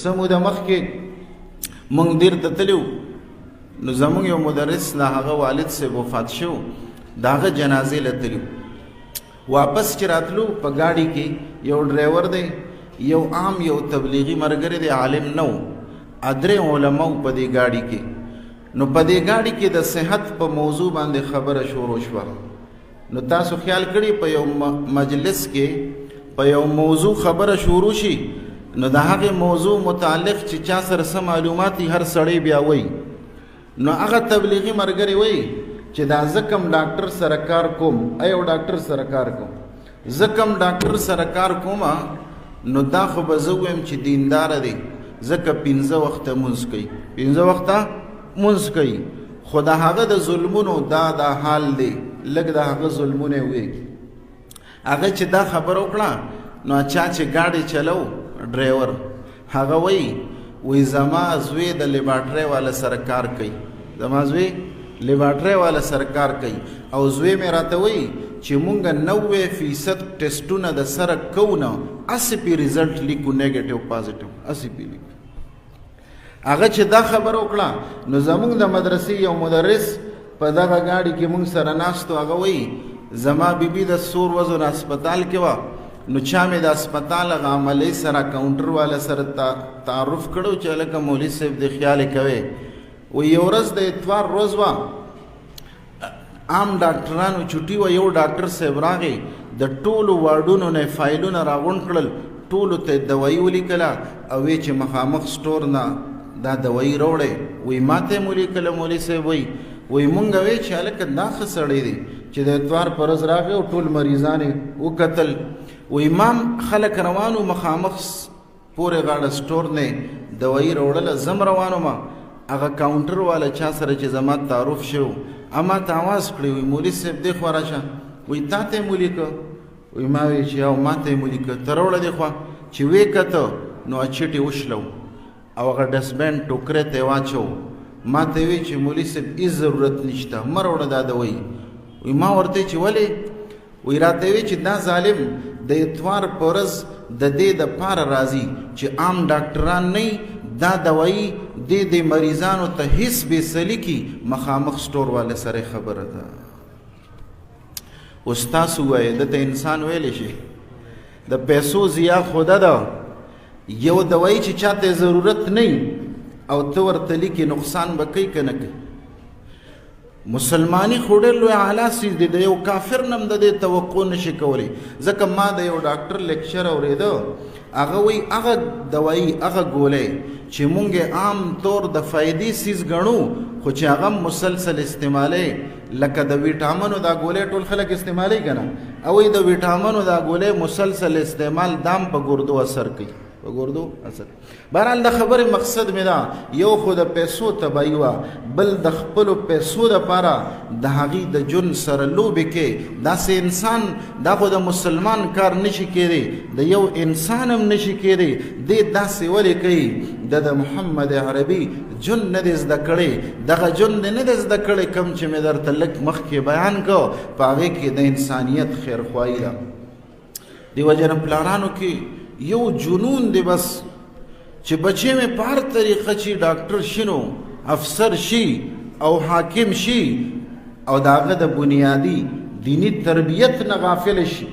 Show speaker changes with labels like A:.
A: سمو د مخکې مونږ دیر ته تلو نو زمونږ یو مدرس د هغه والد صاحب وفات شو د هغه جنازې له تلو واپس چې راتلو په ګاډي کې یو ډرایور دی یو عام یو تبلیغي ملګری دی عالم نو ادرې علماء په دې ګاډي کې نو په دې ګاډي کې د صحت په موضوع باندې خبره شروع شوه نو تاسو خیال کړئ په یو مجلس کې په یو موضوع خبره شروع شي نو د هغې موضوع متعلق چې چا سره څه معلومات هر سړی بیا وایي نو هغه تبلیغي ملګری وایي چې دا زه کوم ډاکټر سره کار کوم ایو ډاکټر سره کار کوم زه کوم ډاکټر سره کار کوم نو دا خو به زه ویم چې دینداره دی ځکه 15 وخته مونځ کوي 15 وخته مونځ کوي خو د هغه د ظلمونو دا حال دی لږ د هغه ظلمونه وي هغه چې دا خبر وکړه نو چا چې ګاډي چلو ډرایور هغه وایي زما زوی د لیبارټرۍ والا سره کار کوي زما زوی لیبارټرۍ والا سره کار کوي او زوی مې راته وایي چې مونږ 90% ټیسټونه د سره کوو نه 80% ریزلټ لیکو نیګیټیو پازیټیو 80% لیکو هغه چې دا خبر وکړه نو زمونږ د مدرسې یو مدرس په دغه ګاډي کې مونږ سره ناستو هغه وایي زما بیبي د سور وزن هسپتال کې وه نو چا مې د هسپتال هغه عملۍ سره کاونټر والا سره تعارف کړو چې هلکه مولوي صاحب د خیال یې کوې وایي یو ورځ د اتوار روز وه عام ډاکټرانو چوټي وه یو ډاکټر صاحب راغی د ټولو واډونو نه فایلونه راغونډ کړل ټولو ته دوایي ولیکله او وی چې مخامخ سټور نه دا دوایي راوړی وایي ما ته یې ولیکله مولوي صاحب وایي مونږ وی چې هلکه دا ښه سړی دی چې د اتوار په ورځ راغی او ټول مریضان یې وکتل وایي ما خلک روانو مخامخ پورې غاړه سټور نه دوایي راوړله زم روانو ما هغه کاونټر والا چا سره چې زما تعارف شو اما ته آواز کړی وایي مولوي صاحب دی خوا راشه وایي تا ته یې ولیکه وایي ما وایي چې او ما ته یې ولیکه ته راوړه دی خوا چې ویې کته نو اچټې وشلو او هغه ډسبین ټوکرې ته یې واچو ما ته وی چې مولوي صاحب هیڅ ضرورت نشته مه راوړه دا دوایي وایي ما ورته چې ولې وایي راته وی چې دا ظالم د اتوار په ورځ د دې دپاره راځي چې عام ډاکټران نه دا دوایي د مریضانو ته هیڅ بېسلي کي مخامخ سټور والا سره خبره ده اوس تاسو وایئ دته انسان ویلی شي د پیسو ضیا خوده ده یو دوایي چې چاته ضرورت نه او ته ورته لیکې نقصان به کوي که نه کوي مسلمانی خو ډېر لوی اعلی څیز دی د یو کافر نه هم د دې توقع نشي کولی ځکه ما د یو ډاکټر لیکچر اورېده هغه وایي هغه دوایي هغه ګولۍ چې مونږ عام طور د فایدې څیز ګڼو خو چې هغه مسلسل استعمالی لکه د ویټامینو دا ګولۍ ټول خلک استعمالی که نه او وایي د ویټامینو دا ګولۍ مسلسل استعمال دام په ګردو اثر کوي په ګردو اثر بهرحال د خبرې مقصد مې دا یو خو د پیسو تباهي وه بل د خپلو پیسو دپاره د هغې د ژوند سره لوبې کې داسې انسان دا خو د مسلمان کار نشي کېدی د یو انسان هم نشي کېدی دې داسې ولې کوي د محمد عربي ژوند نه دی زده کړی دغه ژوند نه دی زده کړی کوم چې مې درته لږ مخکې بیان کو په هغې کې د انسانیت خیرخواهي ده دې وجه نه پلارانو کې یو جنون دی بس چې بچې مې په هر طریقه چې ډاکټر شنو افسر شي او حاکم شي او د هغه د بنیادي دینی تربیت نه غافل شي